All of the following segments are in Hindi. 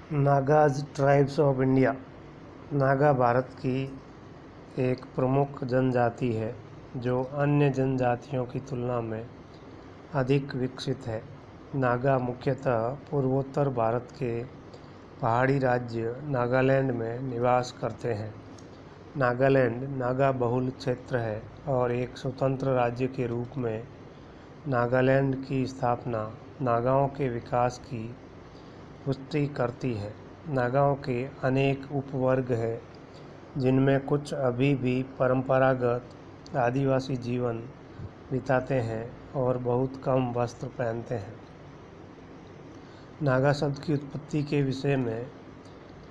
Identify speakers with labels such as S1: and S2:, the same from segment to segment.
S1: Nagas tribes of India. Naga Bharat की एक प्रमुख जनजाति है जो अन्य जनजातियों की तुलना में अधिक विकसित है। नागा मुख्यतः पूर्वोत्तर भारत के पहाड़ी राज्य नागालैंड में निवास करते हैं। नागालैंड नागा बहुल क्षेत्र है और एक स्वतंत्र राज्य के रूप में नागालैंड की स्थापना नागाओं के विकास की पुष्टि करती है। नागाओं के अनेक उपवर्ग हैं जिनमें कुछ अभी भी परंपरागत आदिवासी जीवन बिताते हैं और बहुत कम वस्त्र पहनते हैं। नागा शब्द की उत्पत्ति के विषय में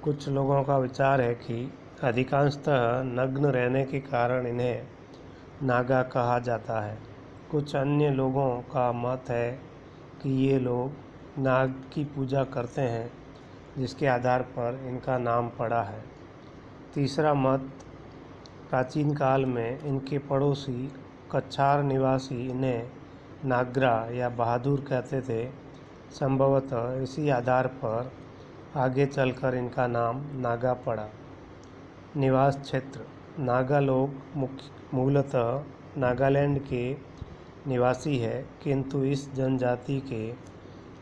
S1: कुछ लोगों का विचार है कि अधिकांशतः नग्न रहने के कारण इन्हें नागा कहा जाता है। कुछ अन्य लोगों का मत है कि ये लोग नाग की पूजा करते हैं जिसके आधार पर इनका नाम पड़ा है। तीसरा मत, प्राचीन काल में इनके पड़ोसी कछार निवासी इन्हें नागरा या बहादुर कहते थे। संभवतः इसी आधार पर आगे चलकर इनका नाम नागा पड़ा। निवास क्षेत्र, नागा लोग मूलतः नागालैंड के निवासी है, किंतु इस जनजाति के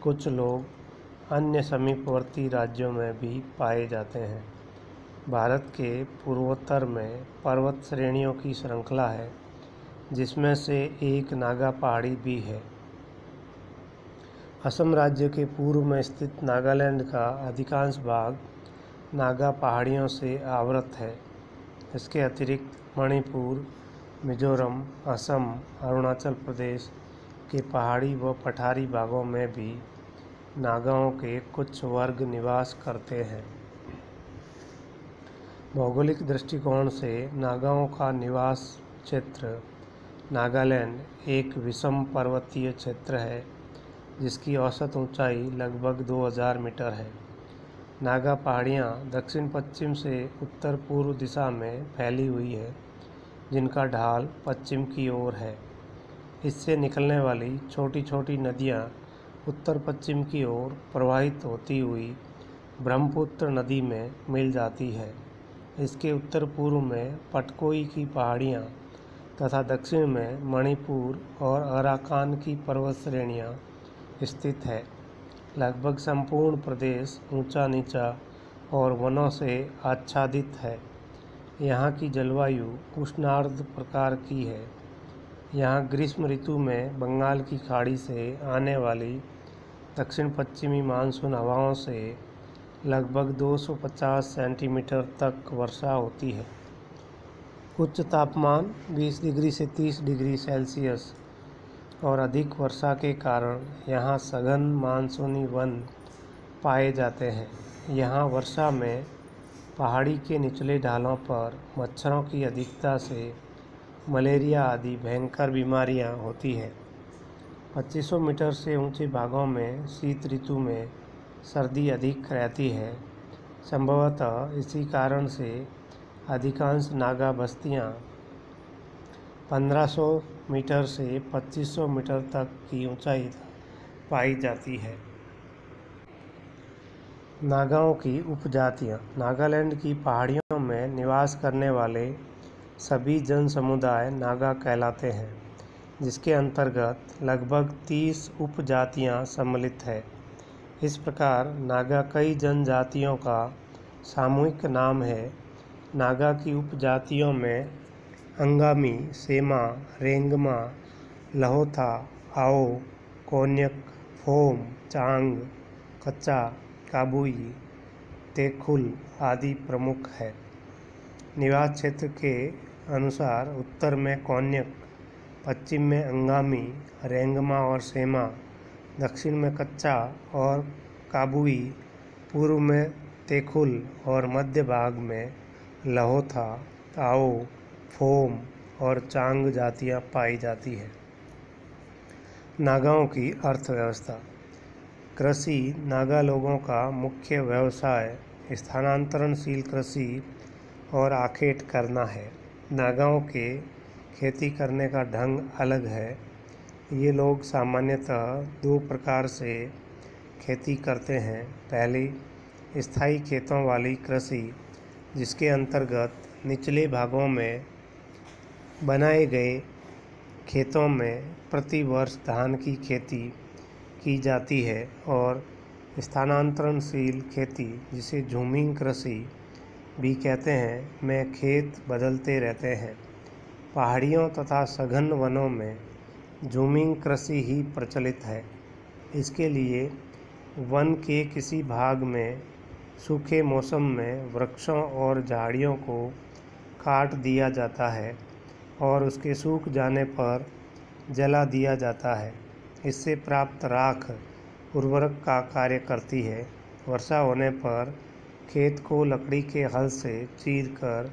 S1: कुछ लोग अन्य समीपवर्ती राज्यों में भी पाए जाते हैं। भारत के पूर्वोत्तर में पर्वत श्रेणियों की श्रृंखला है जिसमें से एक नागा पहाड़ी भी है। असम राज्य के पूर्व में स्थित नागालैंड का अधिकांश भाग नागा पहाड़ियों से आवृत है। इसके अतिरिक्त मणिपुर, मिजोरम, असम, अरुणाचल प्रदेश के पहाड़ी व पठारी भागों में भी नागाओं के कुछ वर्ग निवास करते हैं। भौगोलिक दृष्टिकोण से नागाओं का निवास क्षेत्र नागालैंड एक विषम पर्वतीय क्षेत्र है जिसकी औसत ऊंचाई लगभग 2000 मीटर है। नागा पहाड़ियाँ दक्षिण पश्चिम से उत्तर पूर्व दिशा में फैली हुई है जिनका ढाल पश्चिम की ओर है। इससे निकलने वाली छोटी छोटी नदियाँ उत्तर पश्चिम की ओर प्रवाहित होती हुई ब्रह्मपुत्र नदी में मिल जाती है। इसके उत्तर पूर्व में पटकोई की पहाड़ियाँ तथा दक्षिण में मणिपुर और अराकान की पर्वत श्रेणियाँ स्थित है। लगभग संपूर्ण प्रदेश ऊंचा नीचा और वनों से आच्छादित है। यहाँ की जलवायु उष्णार्द्र प्रकार की है। यहाँ ग्रीष्म ऋतु में बंगाल की खाड़ी से आने वाली दक्षिण पश्चिमी मानसून हवाओं से लगभग 250 सेंटीमीटर तक वर्षा होती है। उच्च तापमान 20 डिग्री से 30 डिग्री सेल्सियस और अधिक वर्षा के कारण यहाँ सघन मानसूनी वन पाए जाते हैं। यहाँ वर्षा में पहाड़ी के निचले ढालों पर मच्छरों की अधिकता से मलेरिया आदि भयंकर बीमारियाँ होती हैं। 2500 मीटर से ऊंचे भागों में शीत ऋतु में सर्दी अधिक रहती है। संभवतः इसी कारण से अधिकांश नागा बस्तियां 1500 मीटर से 2500 मीटर तक की ऊंचाई पाई जाती है। नागाओं की उपजातियां, नागालैंड की पहाड़ियों में निवास करने वाले सभी जन समुदाय नागा कहलाते हैं, जिसके अंतर्गत लगभग 30 उपजातियां सम्मिलित है। इस प्रकार नागा कई जनजातियों का सामूहिक नाम है। नागा की उपजातियों में अंगामी, सेमा, रेंगमा, लहोथा, आओ, कोन्यक, फोम, चांग, कच्चा, काबुई, तेखुल आदि प्रमुख है। निवास क्षेत्र के अनुसार उत्तर में कोन्यक, पश्चिम में अंगामी, रेंगमा और सेमा, दक्षिण में कच्चा और काबुई, पूर्व में तेखुल और मध्य भाग में लहोथा, आओ, फोम और चांग जातियां पाई जाती हैं। नागाओं की अर्थव्यवस्था। कृषि नागा लोगों का मुख्य व्यवसाय स्थानांतरणशील कृषि और आखेट करना है। नागाओं के खेती करने का ढंग अलग है। ये लोग सामान्यतः 2 प्रकार से खेती करते हैं। पहली, स्थायी खेतों वाली कृषि, जिसके अंतर्गत निचले भागों में बनाए गए खेतों में प्रति वर्ष धान की खेती की जाती है, और स्थानांतरणशील खेती, जिसे झूमिंग कृषि भी कहते हैं, में खेत बदलते रहते हैं। पहाड़ियों तथा सघन वनों में झूमिंग कृषि ही प्रचलित है। इसके लिए वन के किसी भाग में सूखे मौसम में वृक्षों और झाड़ियों को काट दिया जाता है और उसके सूख जाने पर जला दिया जाता है। इससे प्राप्त राख उर्वरक का कार्य करती है। वर्षा होने पर खेत को लकड़ी के हल से चीरकर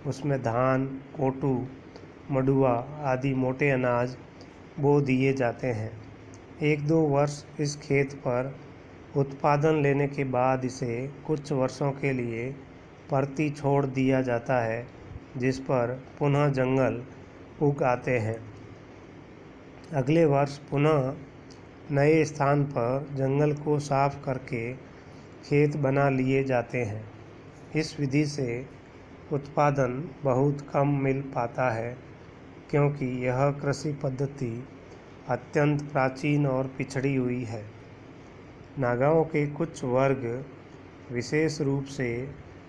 S1: उसमें धान, कोटू, मडुआ आदि मोटे अनाज बो दिए जाते हैं। 1-2 वर्ष इस खेत पर उत्पादन लेने के बाद इसे कुछ वर्षों के लिए परती छोड़ दिया जाता है, जिस पर पुनः जंगल उग आते हैं। अगले वर्ष पुनः नए स्थान पर जंगल को साफ करके खेत बना लिए जाते हैं। इस विधि से उत्पादन बहुत कम मिल पाता है, क्योंकि यह कृषि पद्धति अत्यंत प्राचीन और पिछड़ी हुई है। नागाओं के कुछ वर्ग, विशेष रूप से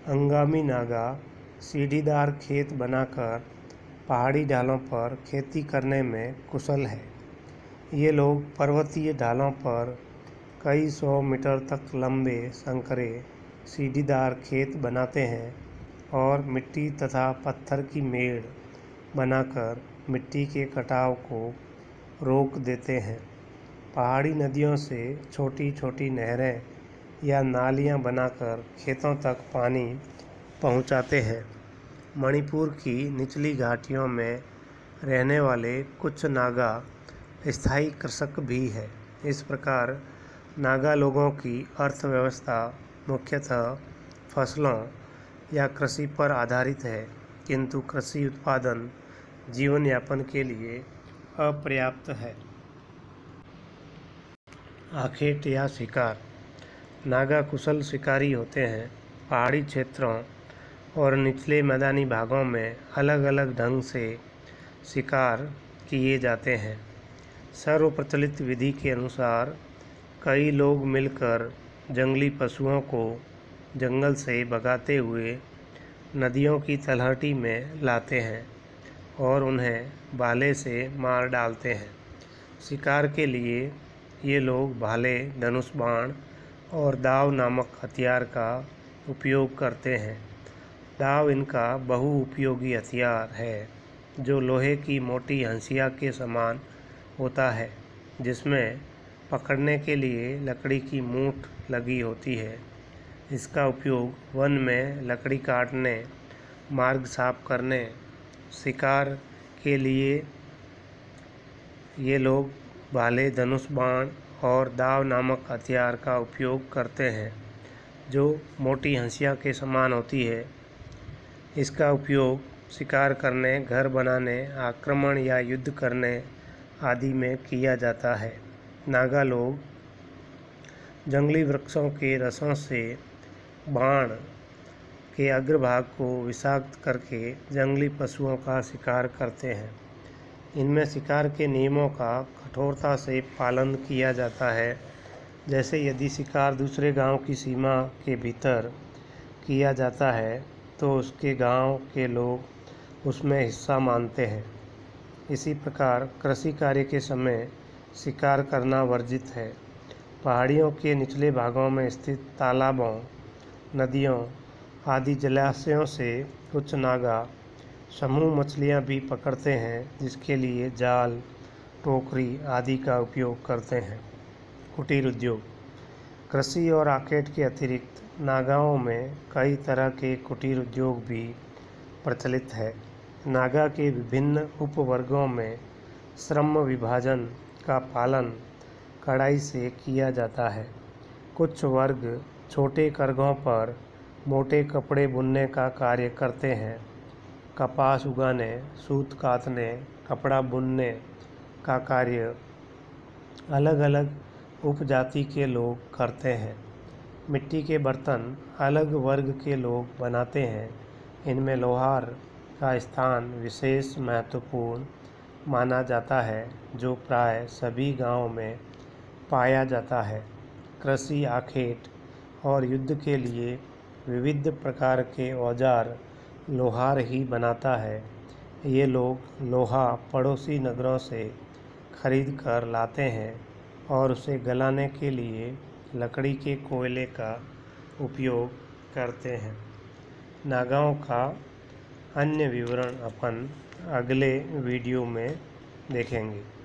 S1: अंगामी नागा, सीढ़ीदार खेत बनाकर पहाड़ी ढालों पर खेती करने में कुशल है। ये लोग पर्वतीय ढालों पर कई 100 मीटर तक लंबे संकरे सीढ़ीदार खेत बनाते हैं और मिट्टी तथा पत्थर की मेड़ बनाकर मिट्टी के कटाव को रोक देते हैं। पहाड़ी नदियों से छोटी छोटी नहरें या नालियां बनाकर खेतों तक पानी पहुंचाते हैं। मणिपुर की निचली घाटियों में रहने वाले कुछ नागा स्थायी कृषक भी है। इस प्रकार नागा लोगों की अर्थव्यवस्था मुख्यतः फसलों या कृषि पर आधारित है, किंतु कृषि उत्पादन जीवन यापन के लिए अपर्याप्त है। आखेट या शिकार। नागा कुशल शिकारी होते हैं। पहाड़ी क्षेत्रों और निचले मैदानी भागों में अलग अलग ढंग से शिकार किए जाते हैं। सर्वप्रचलित विधि के अनुसार कई लोग मिलकर जंगली पशुओं को जंगल से भगाते हुए नदियों की तलहटी में लाते हैं और उन्हें भाले से मार डालते हैं। शिकार के लिए ये लोग भाले, धनुष बाण और दाव नामक हथियार का उपयोग करते हैं। दाव इनका बहुउपयोगी हथियार है, जो लोहे की मोटी हंसिया के समान होता है, जिसमें पकड़ने के लिए लकड़ी की मूठ लगी होती है। इसका उपयोग वन में लकड़ी काटने, मार्ग साफ करने, शिकार के लिए ये लोग भाले, धनुष बाण और दाव नामक हथियार का उपयोग करते हैं, जो मोटी हंसिया के समान होती है। इसका उपयोग शिकार करने, घर बनाने, आक्रमण या युद्ध करने आदि में किया जाता है। नागा लोग जंगली वृक्षों के रसों से बाण के अग्रभाग को विषाक्त करके जंगली पशुओं का शिकार करते हैं। इनमें शिकार के नियमों का कठोरता से पालन किया जाता है। जैसे यदि शिकार दूसरे गांव की सीमा के भीतर किया जाता है तो उसके गांव के लोग उसमें हिस्सा मानते हैं। इसी प्रकार कृषि कार्य के समय शिकार करना वर्जित है। पहाड़ियों के निचले भागों में स्थित तालाबों, नदियों आदि जलाशयों से कुछ नागा समूह मछलियां भी पकड़ते हैं, जिसके लिए जाल, टोकरी आदि का उपयोग करते हैं। कुटीर उद्योग। कृषि और आखेट के अतिरिक्त नागाओं में कई तरह के कुटीर उद्योग भी प्रचलित है। नागा के विभिन्न उपवर्गों में श्रम विभाजन का पालन कड़ाई से किया जाता है। कुछ वर्ग छोटे करघों पर मोटे कपड़े बुनने का कार्य करते हैं। कपास उगाने, सूत कातने, कपड़ा बुनने का कार्य अलग अलग उपजाति के लोग करते हैं। मिट्टी के बर्तन अलग वर्ग के लोग बनाते हैं। इनमें लोहार का स्थान विशेष महत्वपूर्ण माना जाता है, जो प्राय सभी गांवों में पाया जाता है। कृषि, आखेट और युद्ध के लिए विविध प्रकार के औजार लोहार ही बनाता है। ये लोग लोहा पड़ोसी नगरों से खरीद कर लाते हैं और उसे गलाने के लिए लकड़ी के कोयले का उपयोग करते हैं। नागाओं का अन्य विवरण अपन अगले वीडियो में देखेंगे।